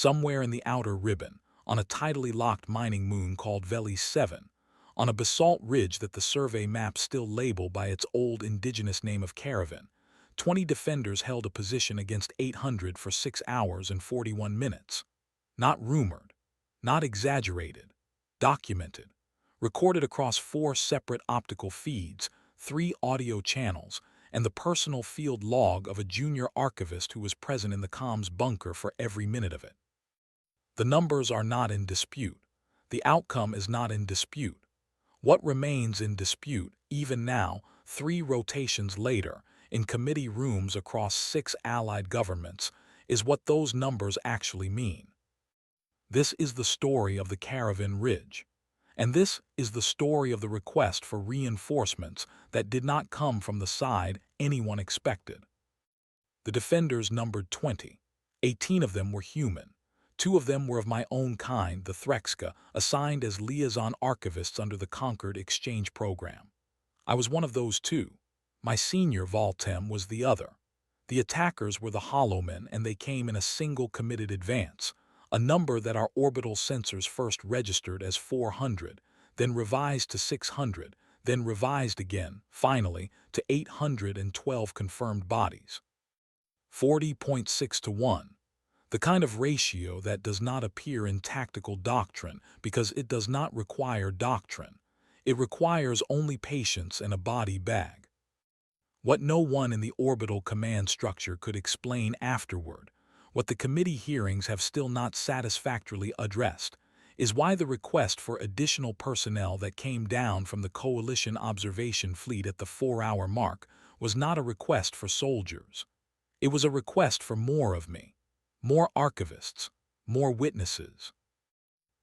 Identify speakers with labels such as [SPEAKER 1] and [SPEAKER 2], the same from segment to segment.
[SPEAKER 1] somewhere in the outer ribbon, on a tidally locked mining moon called Velis 7, on a basalt ridge that the survey maps still label by its old indigenous name of Caravan, 20 defenders held a position against 800 for 6 hours and 41 minutes. Not rumored, not exaggerated, documented, recorded across 4 separate optical feeds, 3 audio channels, and the personal field log of a junior archivist who was present in the comms bunker for every minute of it. The numbers are not in dispute. The outcome is not in dispute. What remains in dispute, even now, 3 rotations later, in committee rooms across 6 allied governments, is what those numbers actually mean. This is the story of the Caravan Ridge. And this is the story of the request for reinforcements that did not come from the side anyone expected. The defenders numbered 20. 18 of them were human. 2 of them were of my own kind, the Threxka, assigned as liaison archivists under the Concord exchange program. I was one of those 2. My senior, Valtem, was the other. The attackers were the Hollowmen, and they came in a single committed advance, a number that our orbital sensors first registered as 400, then revised to 600, then revised again, finally, to 812 confirmed bodies. 40.6 to 1. The kind of ratio that does not appear in tactical doctrine because it does not require doctrine. It requires only patience and a body bag. What no one in the orbital command structure could explain afterward, what the committee hearings have still not satisfactorily addressed, is why the request for additional personnel that came down from the coalition observation fleet at the 4-hour mark was not a request for soldiers. It was a request for more of me, more archivists, more witnesses.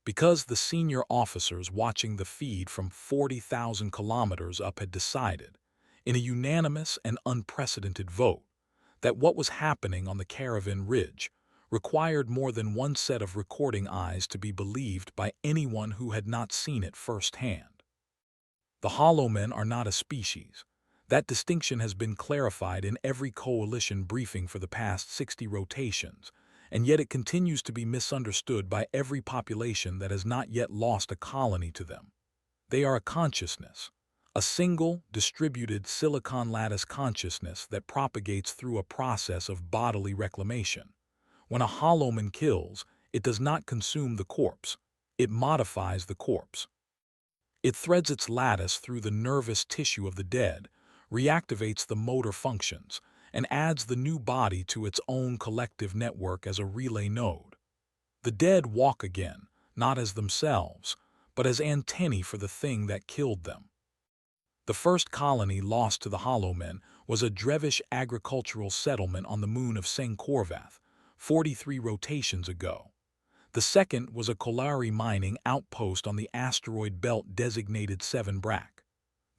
[SPEAKER 1] Because the senior officers watching the feed from 40,000 kilometers up had decided, in a unanimous and unprecedented vote, that what was happening on the Caravan Ridge required more than one set of recording eyes to be believed by anyone who had not seen it firsthand. The Hollowmen are not a species. That distinction has been clarified in every coalition briefing for the past 60 rotations, and yet it continues to be misunderstood by every population that has not yet lost a colony to them. They are a consciousness, a single, distributed silicon lattice consciousness that propagates through a process of bodily reclamation. When a Hollowman kills, it does not consume the corpse, it modifies the corpse. It threads its lattice through the nervous tissue of the dead, reactivates the motor functions, and adds the new body to its own collective network as a relay node. The dead walk again, not as themselves, but as antennae for the thing that killed them. The first colony lost to the Hollowmen was a Drevish agricultural settlement on the moon of Sengkorvath, 43 rotations ago. The second was a colliery mining outpost on the asteroid belt designated 7 Brack.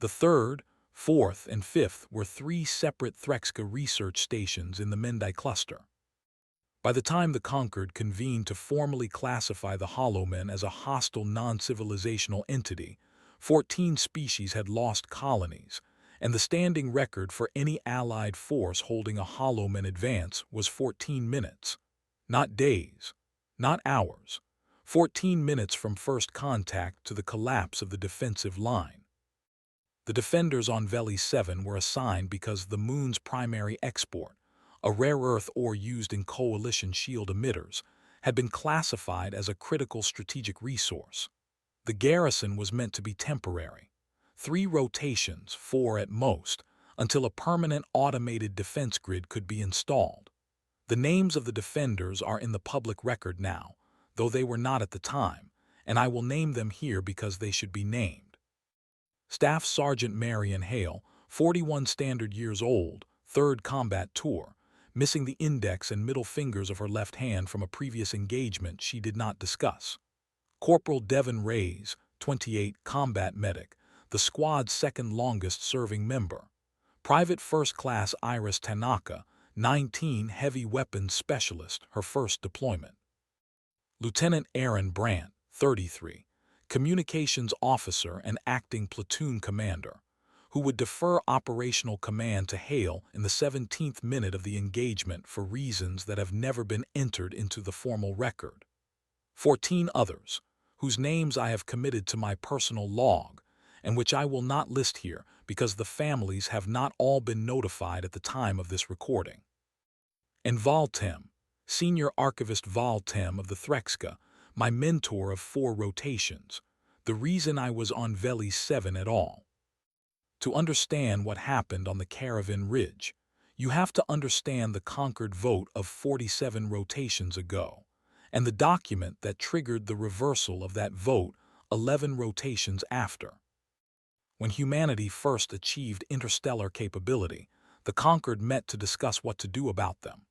[SPEAKER 1] The third, fourth, and fifth were 3 separate Threxka research stations in the Mendai cluster. By the time the Concord convened to formally classify the Hollowmen as a hostile non-civilizational entity, 14 species had lost colonies, and the standing record for any Allied force holding a Hollowman advance was 14 minutes. Not days, not hours. 14 minutes from first contact to the collapse of the defensive line. The defenders on Veli 7 were assigned because the moon's primary export, a rare earth ore used in coalition shield emitters, had been classified as a critical strategic resource. The garrison was meant to be temporary. 3 rotations, 4 at most, until a permanent automated defense grid could be installed. The names of the defenders are in the public record now, though they were not at the time, and I will name them here because they should be named. Staff Sergeant Marion Hale, 41 standard years old, 3rd Combat Tour, missing the index and middle fingers of her left hand from a previous engagement she did not discuss. Corporal Devin Reyes, 28, Combat Medic, the squad's 2nd longest serving member. Private First Class Iris Tanaka, 19, Heavy Weapons Specialist, her first deployment. Lieutenant Aaron Brandt, 33, Communications Officer and Acting Platoon Commander. who would defer operational command to Hale in the 17th minute of the engagement for reasons that have never been entered into the formal record. 14 others, whose names I have committed to my personal log, and which I will not list here because the families have not all been notified at the time of this recording. And Valtem, Senior Archivist Valtem of the Threxka, my mentor of 4 rotations, the reason I was on Veli 7 at all. To understand what happened on the Caravan Ridge, you have to understand the conquered vote of 47 rotations ago, and the document that triggered the reversal of that vote 11 rotations after. When humanity first achieved interstellar capability, the conquered met to discuss what to do about them.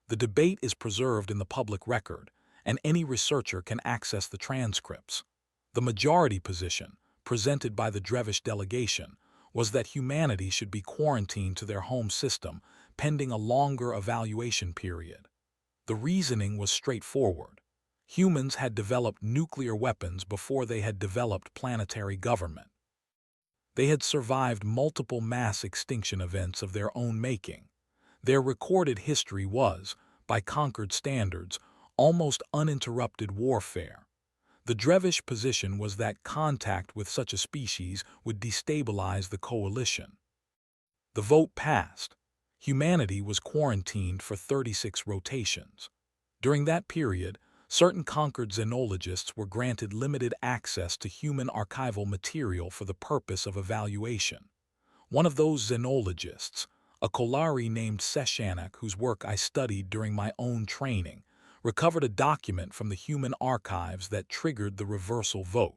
[SPEAKER 1] The debate is preserved in the public record, and any researcher can access the transcripts. The majority position, presented by the Drevish delegation, was that humanity should be quarantined to their home system pending a longer evaluation period. The reasoning was straightforward. Humans had developed nuclear weapons before they had developed planetary government. They had survived multiple mass extinction events of their own making. Their recorded history was, by conquered standards, almost uninterrupted warfare. The Drevish position was that contact with such a species would destabilize the coalition. The vote passed. Humanity was quarantined for 36 rotations. During that period, certain conquered xenologists were granted limited access to human archival material for the purpose of evaluation. One of those xenologists, a Kolari named Seshanak, whose work I studied during my own training, recovered a document from the human archives that triggered the reversal vote.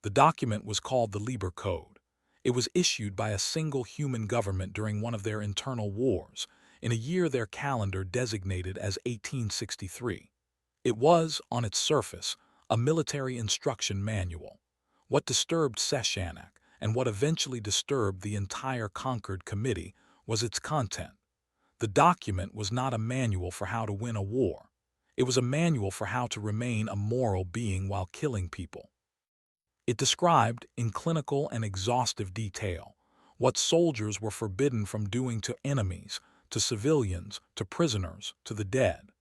[SPEAKER 1] The document was called the Liber Code. It was issued by a single human government during one of their internal wars, in a year their calendar designated as 1863. It was, on its surface, a military instruction manual. What disturbed Seshanak, and what eventually disturbed the entire conquered committee, was its content. The document was not a manual for how to win a war. It was a manual for how to remain a moral being while killing people. It described, in clinical and exhaustive detail, what soldiers were forbidden from doing to enemies, to civilians, to prisoners, to the dead.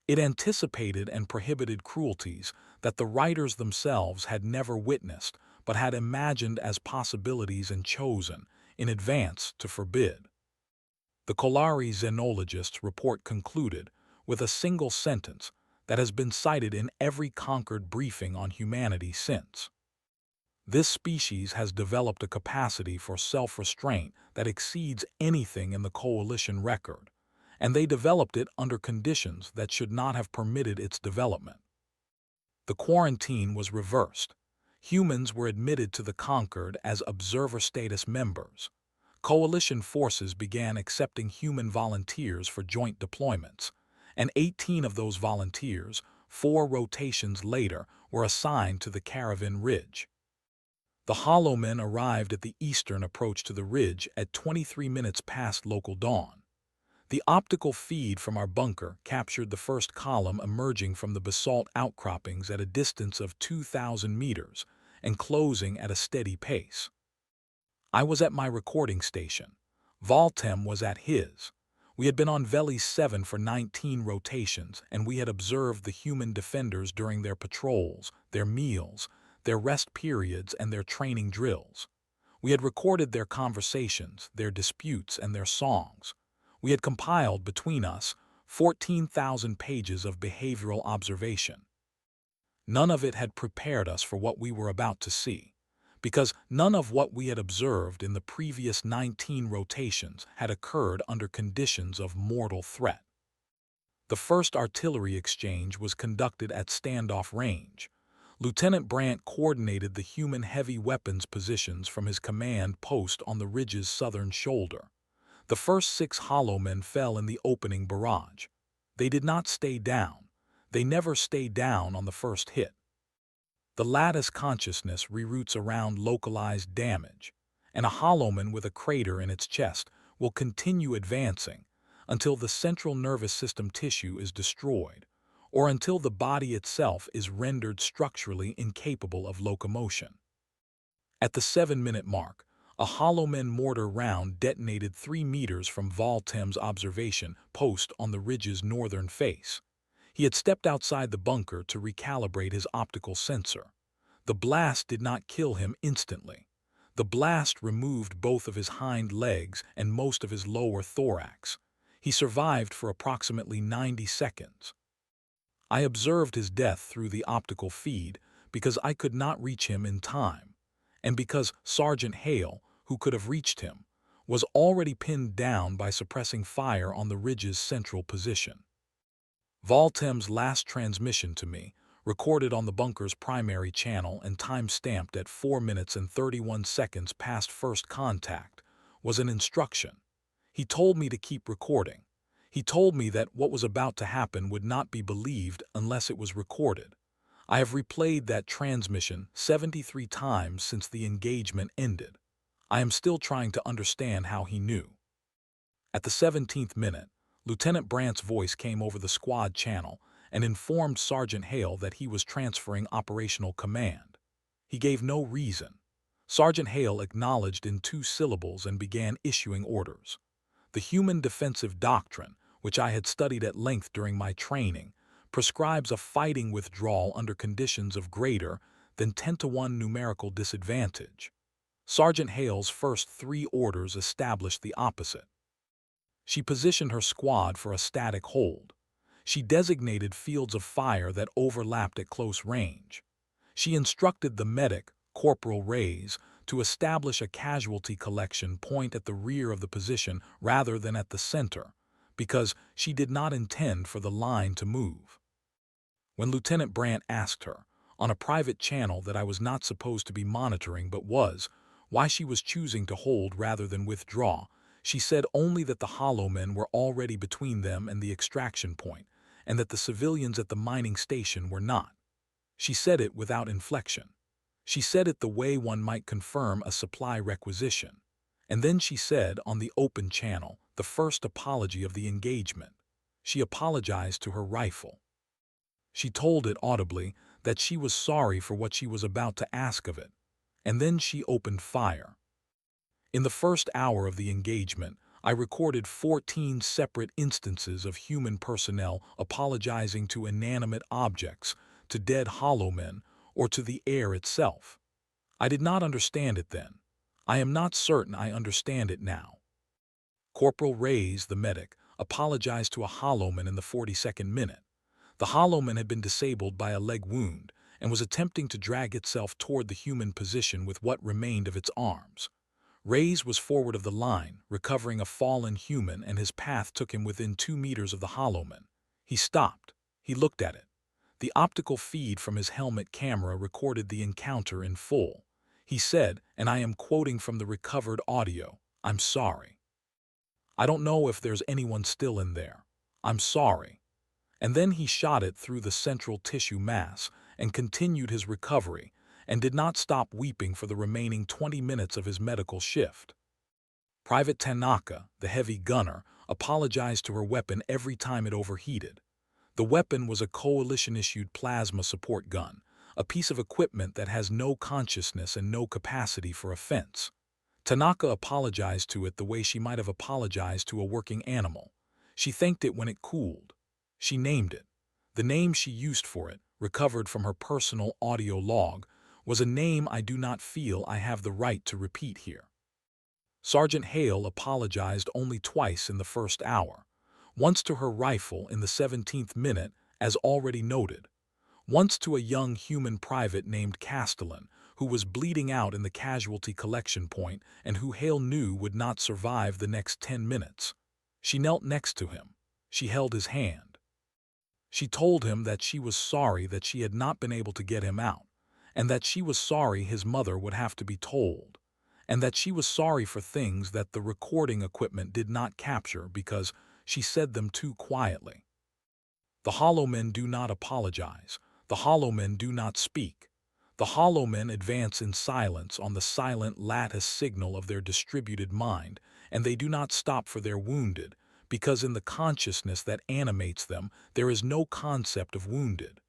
[SPEAKER 1] It anticipated and prohibited cruelties that the writers themselves had never witnessed but had imagined as possibilities and chosen, in advance, to forbid. The Kolari xenologists' report concluded with a single sentence that has been cited in every conquered briefing on humanity since. This species has developed a capacity for self-restraint that exceeds anything in the coalition record, and they developed it under conditions that should not have permitted its development. The quarantine was reversed. Humans were admitted to the conquered as observer status members. Coalition forces began accepting human volunteers for joint deployments, and 18 of those volunteers, 4 rotations later, were assigned to the Caravan Ridge. The Hollowmen arrived at the eastern approach to the ridge at 23 minutes past local dawn. The optical feed from our bunker captured the first column emerging from the basalt outcroppings at a distance of 2,000 meters and closing at a steady pace. I was at my recording station. Valtem was at his. We had been on Veli 7 for 19 rotations, and we had observed the human defenders during their patrols, their meals, their rest periods, and their training drills. We had recorded their conversations, their disputes, and their songs. We had compiled, between us, 14,000 pages of behavioral observation. None of it had prepared us for what we were about to see, because none of what we had observed in the previous 19 rotations had occurred under conditions of mortal threat. The first artillery exchange was conducted at standoff range. Lieutenant Brandt coordinated the human heavy weapons positions from his command post on the ridge's southern shoulder. The first 6 Hollowmen fell in the opening barrage. They did not stay down. They never stay down on the first hit. The lattice consciousness reroutes around localized damage, and a Hollowman with a crater in its chest will continue advancing until the central nervous system tissue is destroyed, or until the body itself is rendered structurally incapable of locomotion. At the 7-minute mark, A Hollowman mortar round detonated 3 meters from Voltem's observation post on the ridge's northern face. He had stepped outside the bunker to recalibrate his optical sensor. The blast did not kill him instantly. The blast removed both of his hind legs and most of his lower thorax. He survived for approximately 90 seconds. I observed his death through the optical feed because I could not reach him in time, and because Sergeant Hale, who could have reached him, was already pinned down by suppressing fire on the ridge's central position. Voltem's last transmission to me, recorded on the bunker's primary channel and time-stamped at 4 minutes and 31 seconds past first contact, was an instruction. He told me to keep recording. He told me that what was about to happen would not be believed unless it was recorded. I have replayed that transmission 73 times since the engagement ended. I am still trying to understand how he knew. At the 17th minute, Lieutenant Brandt's voice came over the squad channel and informed Sergeant Hale that he was transferring operational command. He gave no reason. Sergeant Hale acknowledged in 2 syllables and began issuing orders. The human defensive doctrine, which I had studied at length during my training, prescribes a fighting withdrawal under conditions of greater than 10-to-1 numerical disadvantage. Sergeant Hale's first 3 orders established the opposite. She positioned her squad for a static hold. She designated fields of fire that overlapped at close range. She instructed the medic, Corporal Reyes, to establish a casualty collection point at the rear of the position rather than at the center, because she did not intend for the line to move. When Lieutenant Brandt asked her, on a private channel that I was not supposed to be monitoring but was, why she was choosing to hold rather than withdraw, she said only that the Hollowmen were already between them and the extraction point, and that the civilians at the mining station were not. She said it without inflection. She said it the way one might confirm a supply requisition. And then she said, on the open channel, the first apology of the engagement. She apologized to her rifle. She told it audibly that she was sorry for what she was about to ask of it, and then she opened fire. In the first hour of the engagement, I recorded 14 separate instances of human personnel apologizing to inanimate objects, to dead Hollowmen, or to the air itself. I did not understand it then. I am not certain I understand it now. Corporal Reyes, the medic, apologized to a Hollowman in the 42nd minute. The Hollowman had been disabled by a leg wound and was attempting to drag itself toward the human position with what remained of its arms. Reyes was forward of the line, recovering a fallen human, and his path took him within 2 meters of the Hollowman. He stopped. He looked at it. The optical feed from his helmet camera recorded the encounter in full. He said, and I am quoting from the recovered audio, "I'm sorry. I don't know if there's anyone still in there. I'm sorry." And then he shot it through the central tissue mass and continued his recovery, and did not stop weeping for the remaining 20 minutes of his medical shift. Private Tanaka, the heavy gunner, apologized to her weapon every time it overheated. The weapon was a coalition-issued plasma support gun, a piece of equipment that has no consciousness and no capacity for offense. Tanaka apologized to it the way she might have apologized to a working animal. She thanked it when it cooled. She named it. The name she used for it, recovered from her personal audio log, was a name I do not feel I have the right to repeat here. Sergeant Hale apologized only twice in the first hour, once to her rifle in the 17th minute, as already noted, once to a young human private named Castellan, who was bleeding out in the casualty collection point and who Hale knew would not survive the next 10 minutes. She knelt next to him. She held his hand. She told him that she was sorry that she had not been able to get him out, and that she was sorry his mother would have to be told, and that she was sorry for things that the recording equipment did not capture because she said them too quietly. The Hollowmen do not apologize. The Hollowmen do not speak. The Hollowmen advance in silence on the silent lattice signal of their distributed mind, and they do not stop for their wounded, because in the consciousness that animates them there is no concept of wounded.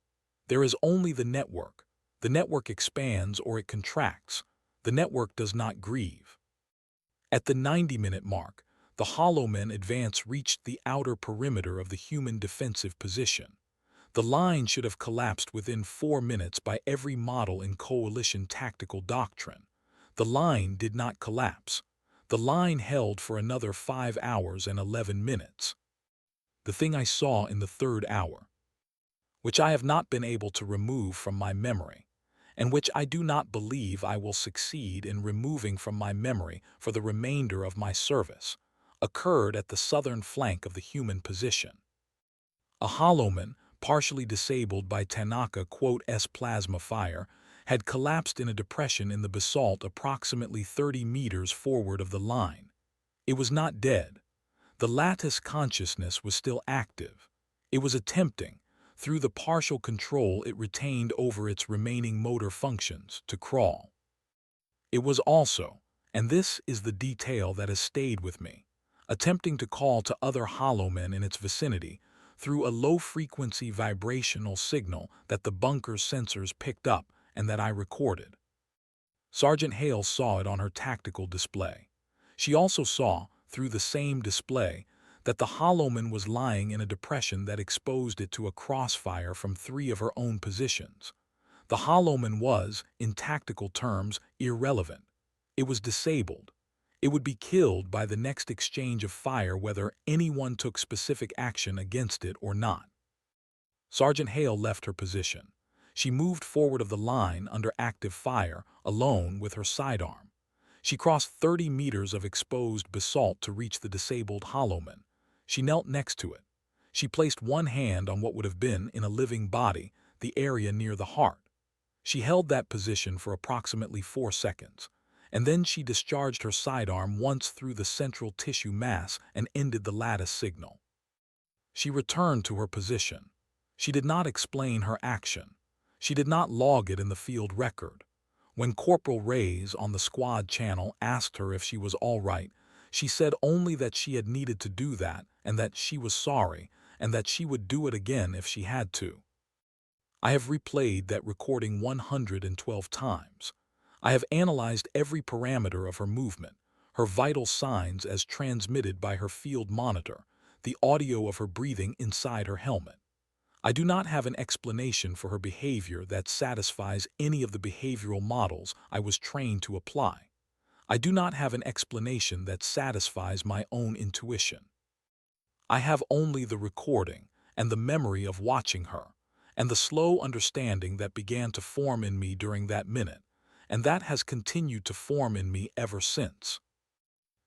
[SPEAKER 1] There is only the network. The network expands or it contracts. The network does not grieve. At the 90-minute mark, the Hollowmen advance reached the outer perimeter of the human defensive position. The line should have collapsed within 4 minutes by every model in coalition tactical doctrine. The line did not collapse. The line held for another 5 hours and 11 minutes. The thing I saw in the third hour, which I have not been able to remove from my memory, and which I do not believe I will succeed in removing from my memory for the remainder of my service, occurred at the southern flank of the human position. A Hollowman, partially disabled by Tanaka-S plasma fire, had collapsed in a depression in the basalt approximately 30 meters forward of the line. It was not dead. The lattice consciousness was still active. It was attempting, through the partial control it retained over its remaining motor functions, to crawl. It was also, and this is the detail that has stayed with me, attempting to call to other Hollowmen in its vicinity through a low-frequency vibrational signal that the bunker's sensors picked up and that I recorded. Sergeant Hale saw it on her tactical display. She also saw, through the same display, that the Hollowman was lying in a depression that exposed it to a crossfire from 3 of her own positions. The Hollowman was, in tactical terms, irrelevant. It was disabled. It would be killed by the next exchange of fire whether anyone took specific action against it or not. Sergeant Hale left her position. She moved forward of the line under active fire, alone with her sidearm. She crossed 30 meters of exposed basalt to reach the disabled Hollowman. She knelt next to it. She placed one hand on what would have been, in a living body, the area near the heart. She held that position for approximately 4 seconds, and then she discharged her sidearm once through the central tissue mass and ended the lattice signal. She returned to her position. She did not explain her action. She did not log it in the field record. When Corporal Reyes on the squad channel asked her if she was all right, she said only that she had needed to do that and that she was sorry and that she would do it again if she had to. I have replayed that recording 112 times. I have analyzed every parameter of her movement, her vital signs as transmitted by her field monitor, the audio of her breathing inside her helmet. I do not have an explanation for her behavior that satisfies any of the behavioral models I was trained to apply. I do not have an explanation that satisfies my own intuition. I have only the recording and the memory of watching her, and the slow understanding that began to form in me during that minute, and that has continued to form in me ever since.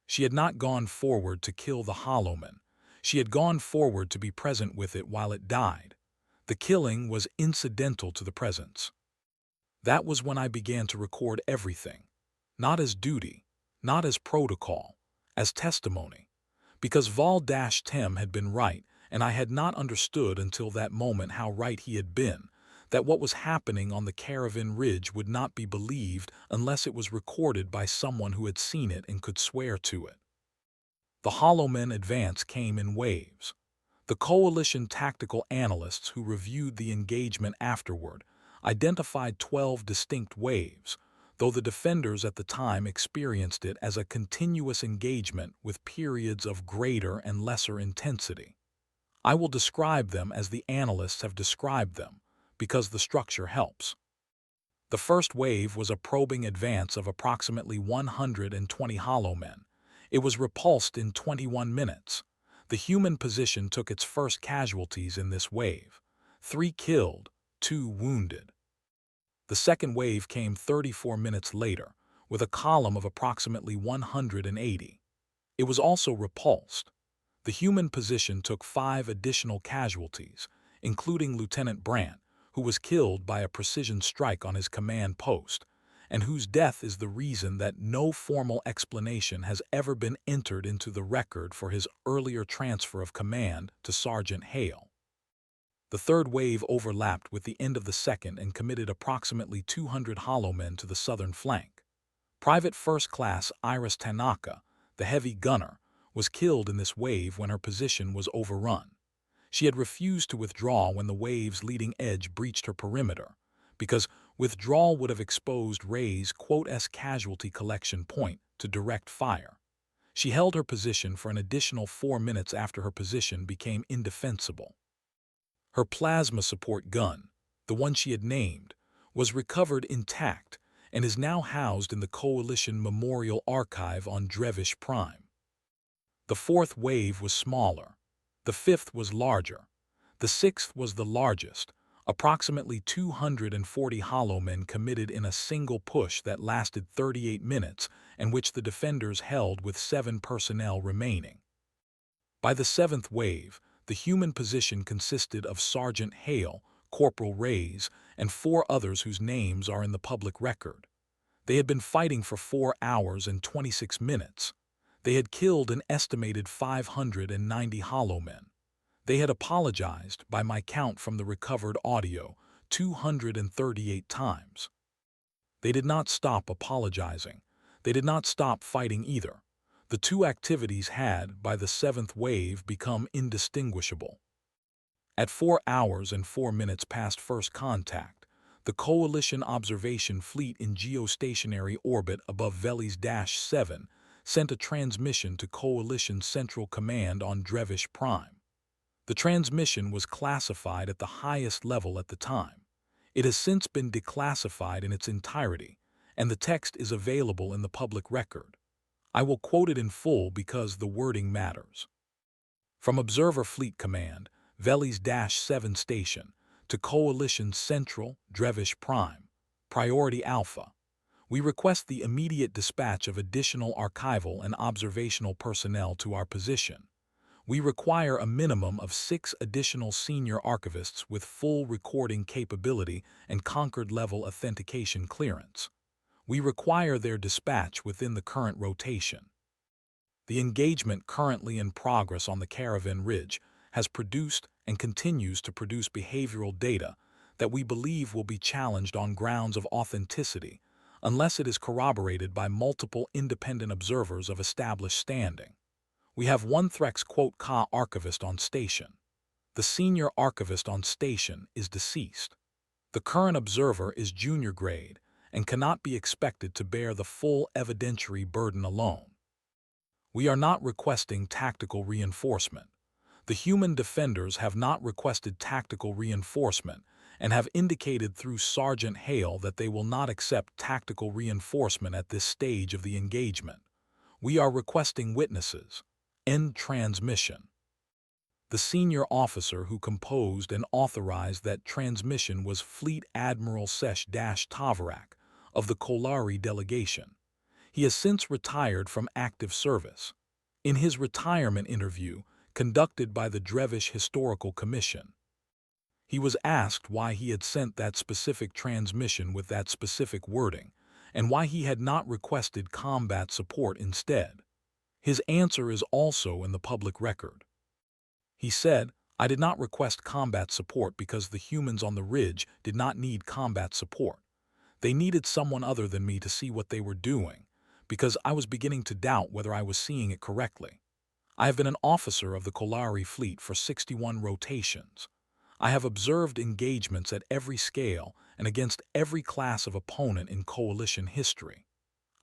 [SPEAKER 1] She had not gone forward to kill the Hollowman. She had gone forward to be present with it while it died. The killing was incidental to the presence. That was when I began to record everything, not as duty, not as protocol, as testimony, because Val-Tem had been right, and I had not understood until that moment how right he had been, that what was happening on the Caravan Ridge would not be believed unless it was recorded by someone who had seen it and could swear to it. The Hollowmen advance came in waves. The coalition tactical analysts who reviewed the engagement afterward identified 12 distinct waves, though the defenders at the time experienced it as a continuous engagement with periods of greater and lesser intensity. I will describe them as the analysts have described them, because the structure helps. The first wave was a probing advance of approximately 120 Hollowmen. It was repulsed in 21 minutes. The human position took its first casualties in this wave. 3 killed, 2 wounded. The second wave came 34 minutes later, with a column of approximately 180. It was also repulsed. The human position took 5 additional casualties, including Lieutenant Brandt, who was killed by a precision strike on his command post, and whose death is the reason that no formal explanation has ever been entered into the record for his earlier transfer of command to Sergeant Hale. The third wave overlapped with the end of the second and committed approximately 200 Hollowmen to the southern flank. Private First Class Iris Tanaka, the heavy gunner, was killed in this wave when her position was overrun. She had refused to withdraw when the wave's leading edge breached her perimeter, because withdrawal would have exposed Ray's "S casualty collection point to direct fire. She held her position for an additional 4 minutes after her position became indefensible. Her plasma support gun, the one she had named, was recovered intact and is now housed in the Coalition Memorial Archive on Drevish Prime. The fourth wave was smaller. The fifth was larger. The sixth was the largest, approximately 240 Hollowmen committed in a single push that lasted 38 minutes and which the defenders held with 7 personnel remaining. By the seventh wave, the human position consisted of Sergeant Hale, Corporal Reyes, and 4 others whose names are in the public record. They had been fighting for 4 hours and 26 minutes. They had killed an estimated 590 Hollowmen. They had apologized, by my count from the recovered audio, 238 times. They did not stop apologizing. They did not stop fighting either. The two activities had, by the seventh wave, become indistinguishable. At 4 hours and 4 minutes past first contact, the Coalition Observation Fleet in geostationary orbit above Veles-7 sent a transmission to Coalition Central Command on Drevish Prime. The transmission was classified at the highest level at the time. It has since been declassified in its entirety, and the text is available in the public record. I will quote it in full because the wording matters. From Observer Fleet Command, Veles-7 Station, to Coalition Central, Drevish Prime, Priority Alpha. We request the immediate dispatch of additional archival and observational personnel to our position. We require a minimum of 6 additional senior archivists with full recording capability and Concord-level authentication clearance. We require their dispatch within the current rotation. The engagement currently in progress on the Caravan Ridge has produced and continues to produce behavioral data that we believe will be challenged on grounds of authenticity unless it is corroborated by multiple independent observers of established standing. We have one Threx Ka archivist on station. The senior archivist on station is deceased. The current observer is junior grade and cannot be expected to bear the full evidentiary burden alone. We are not requesting tactical reinforcement. The human defenders have not requested tactical reinforcement and have indicated through Sergeant Hale that they will not accept tactical reinforcement at this stage of the engagement. We are requesting witnesses. End transmission. The senior officer who composed and authorized that transmission was Fleet Admiral Sesh-Tavarak of the Kolari delegation. He has since retired from active service. In his retirement interview, conducted by the Drevish Historical Commission, he was asked why he had sent that specific transmission with that specific wording, and why he had not requested combat support instead. His answer is also in the public record. He said, "I did not request combat support because the humans on the ridge did not need combat support. They needed someone other than me to see what they were doing, because I was beginning to doubt whether I was seeing it correctly. I have been an officer of the Kolari fleet for 61 rotations. I have observed engagements at every scale and against every class of opponent in coalition history.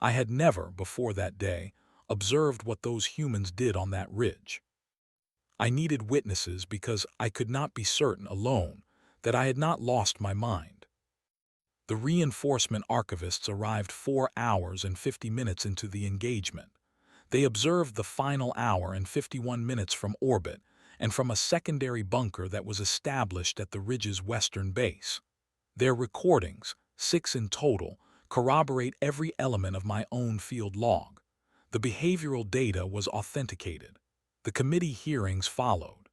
[SPEAKER 1] I had never, before that day, observed what those humans did on that ridge. I needed witnesses because I could not be certain alone that I had not lost my mind." The reinforcement archivists arrived 4 hours and 50 minutes into the engagement. They observed the final hour and 51 minutes from orbit and from a secondary bunker that was established at the ridge's western base. Their recordings, 6 in total, corroborate every element of my own field log. The behavioral data was authenticated. The committee hearings followed.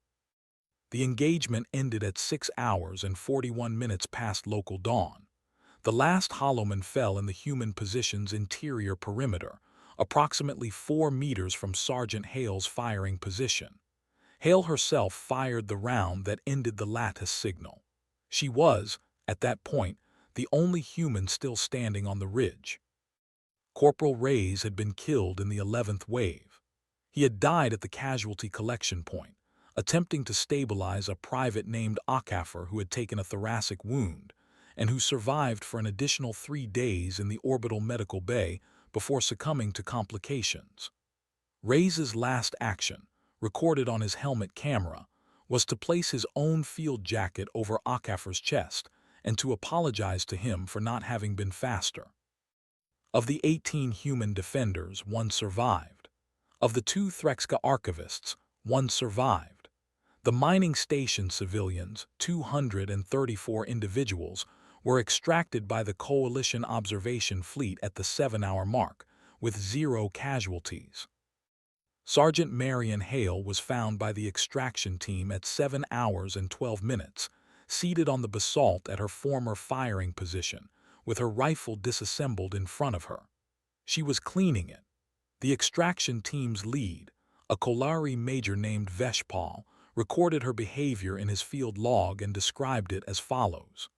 [SPEAKER 1] The engagement ended at 6 hours and 41 minutes past local dawn. The last Hollowman fell in the human position's interior perimeter, approximately 4 meters from Sergeant Hale's firing position. Hale herself fired the round that ended the lattice signal. She was, at that point, the only human still standing on the ridge. Corporal Reyes had been killed in the 11th wave. He had died at the casualty collection point, attempting to stabilize a private named Okafor who had taken a thoracic wound and who survived for an additional 3 days in the orbital medical bay before succumbing to complications. Reyes's last action, recorded on his helmet camera, was to place his own field jacket over Okafor's chest and to apologize to him for not having been faster. Of the 18 human defenders, one survived. Of the 2 Threxka archivists, one survived. The mining station civilians, 234 individuals, were extracted by the Coalition observation fleet at the 7-hour mark, with 0 casualties. Sergeant Marion Hale was found by the extraction team at 7 hours and 12 minutes, seated on the basalt at her former firing position, with her rifle disassembled in front of her. She was cleaning it. The extraction team's lead, a Kolari major named Veshpal, recorded her behavior in his field log and described it as follows.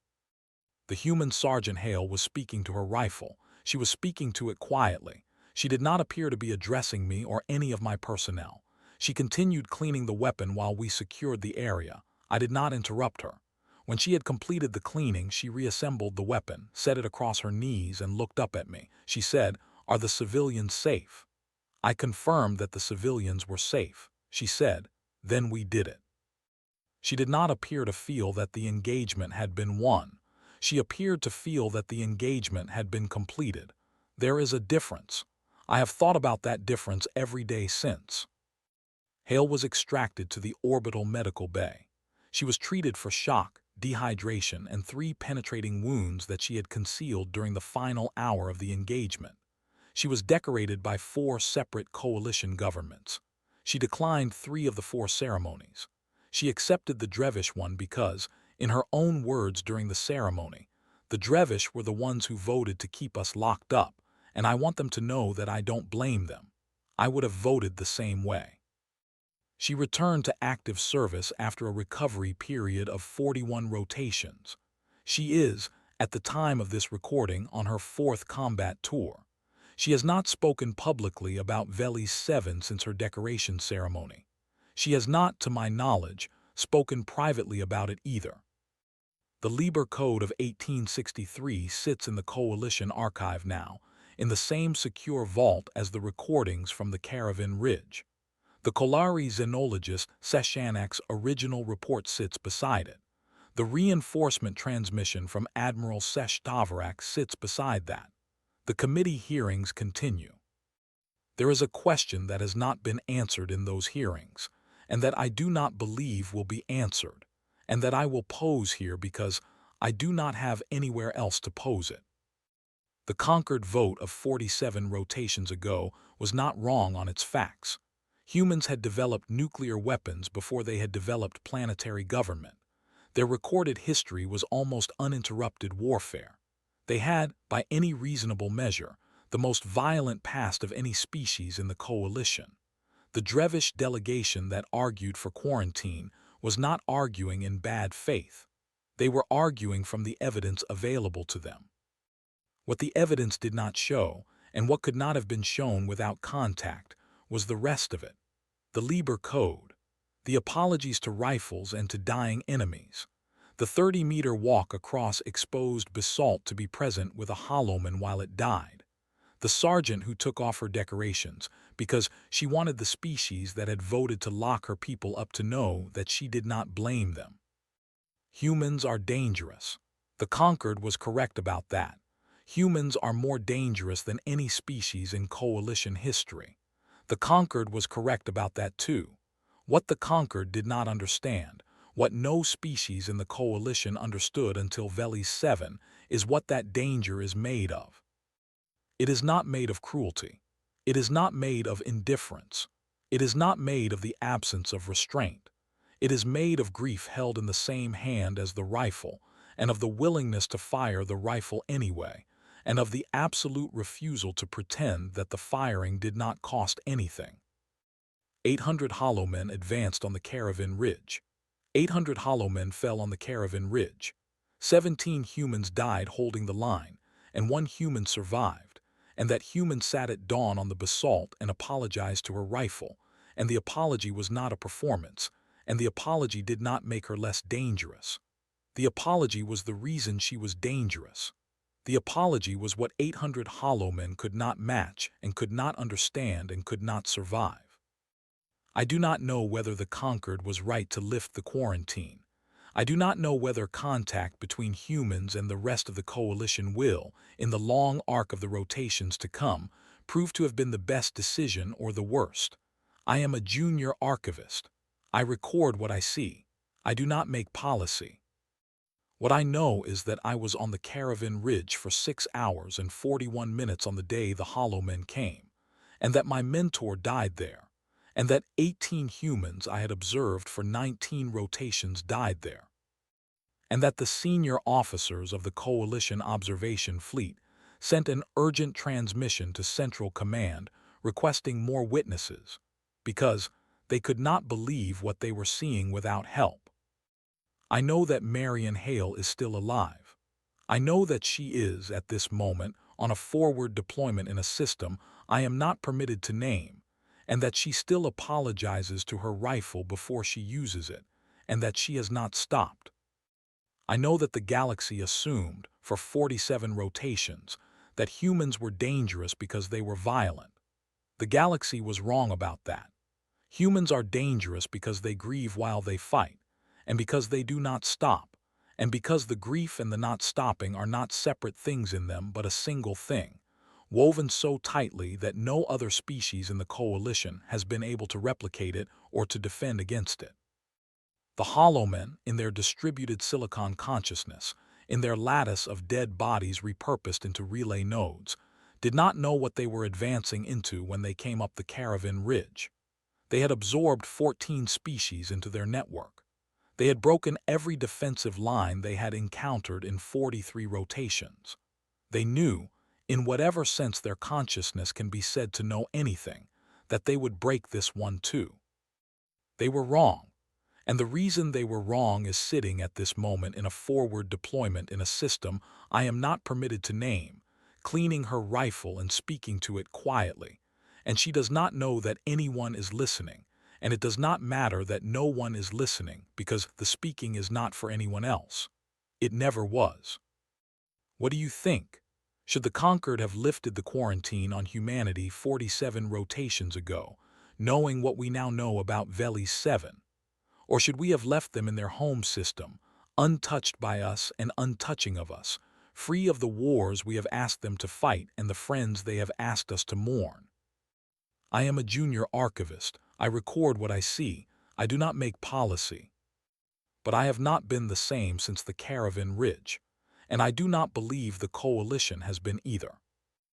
[SPEAKER 1] The human Sergeant Hale was speaking to her rifle. She was speaking to it quietly. She did not appear to be addressing me or any of my personnel. She continued cleaning the weapon while we secured the area. I did not interrupt her. When she had completed the cleaning, she reassembled the weapon, set it across her knees, and looked up at me. She said, "Are the civilians safe?" I confirmed that the civilians were safe. She said, "Then we did it." She did not appear to feel that the engagement had been won. She appeared to feel that the engagement had been completed. There is a difference. I have thought about that difference every day since. Hale was extracted to the orbital medical bay. She was treated for shock, dehydration, and 3 penetrating wounds that she had concealed during the final hour of the engagement. She was decorated by 4 separate coalition governments. She declined 3 of the 4 ceremonies. She accepted the Drevish one because, in her own words during the ceremony, the Drevish were the ones who voted to keep us locked up, and I want them to know that I don't blame them. I would have voted the same way. She returned to active service after a recovery period of 41 rotations. She is, at the time of this recording, on her 4th combat tour. She has not spoken publicly about Veli 7 since her decoration ceremony. She has not, to my knowledge, spoken privately about it either. The Liber Code of 1863 sits in the Coalition archive now, in the same secure vault as the recordings from the Caravan Ridge. The Kolari xenologist Seshanak's original report sits beside it. The reinforcement transmission from Admiral Sesh Tavarak sits beside that. The committee hearings continue. There is a question that has not been answered in those hearings, and that I do not believe will be answered, and that I will pose here because I do not have anywhere else to pose it. The Concord vote of 47 rotations ago was not wrong on its facts. Humans had developed nuclear weapons before they had developed planetary government. Their recorded history was almost uninterrupted warfare. They had, by any reasonable measure, the most violent past of any species in the coalition. The Drevish delegation that argued for quarantine was not arguing in bad faith. They were arguing from the evidence available to them. What the evidence did not show, and what could not have been shown without contact, was the rest of it. The Liber Code, the apologies to rifles and to dying enemies, the 30-meter walk across exposed basalt to be present with a hollowman while it died, the sergeant who took off her decorations because she wanted the species that had voted to lock her people up to know that she did not blame them. Humans are dangerous. The Concord was correct about that. Humans are more dangerous than any species in coalition history. The Concord was correct about that too. What the Concord did not understand, what no species in the coalition understood until Veli 7, is what that danger is made of. It is not made of cruelty. It is not made of indifference. It is not made of the absence of restraint. It is made of grief held in the same hand as the rifle, and of the willingness to fire the rifle anyway, and of the absolute refusal to pretend that the firing did not cost anything. 800 hollow men advanced on the Caravan Ridge. 800 hollow men fell on the Caravan Ridge. 17 humans died holding the line, and 1 human survived, and that human sat at dawn on the basalt and apologized to her rifle, and the apology was not a performance, and the apology did not make her less dangerous. The apology was the reason she was dangerous. The apology was what 800 hollow men could not match and could not understand and could not survive. I do not know whether the conquered was right to lift the quarantine. I do not know whether contact between humans and the rest of the coalition will, in the long arc of the rotations to come, prove to have been the best decision or the worst. I am a junior archivist. I record what I see. I do not make policy. What I know is that I was on the Caravan Ridge for 6 hours and 41 minutes on the day the Hollow Men came, and that my mentor died there, and that 18 humans I had observed for 19 rotations died there, and that the senior officers of the Coalition Observation Fleet sent an urgent transmission to Central Command requesting more witnesses, because they could not believe what they were seeing without help. I know that Marion Hale is still alive. I know that she is, at this moment, on a forward deployment in a system I am not permitted to name, and that she still apologizes to her rifle before she uses it, and that she has not stopped. I know that the galaxy assumed, for 47 rotations, that humans were dangerous because they were violent. The galaxy was wrong about that. Humans are dangerous because they grieve while they fight, and because they do not stop, and because the grief and the not stopping are not separate things in them but a single thing, woven so tightly that no other species in the coalition has been able to replicate it or to defend against it. The Hollow Men, in their distributed silicon consciousness, in their lattice of dead bodies repurposed into relay nodes, did not know what they were advancing into when they came up the Caravan Ridge. They had absorbed 14 species into their network. They had broken every defensive line they had encountered in 43 rotations. They knew, in whatever sense their consciousness can be said to know anything, that they would break this one too. They were wrong, and the reason they were wrong is sitting at this moment in a forward deployment in a system I am not permitted to name, cleaning her rifle and speaking to it quietly, and she does not know that anyone is listening, and it does not matter that no one is listening because the speaking is not for anyone else. It never was. What do you think? Should the conquered have lifted the quarantine on humanity 47 rotations ago, knowing what we now know about Veli 7? Or should we have left them in their home system, untouched by us and untouching of us, free of the wars we have asked them to fight and the friends they have asked us to mourn? I am a junior archivist. I record what I see. I do not make policy. But I have not been the same since the Caravan Ridge, and I do not believe the coalition has been either.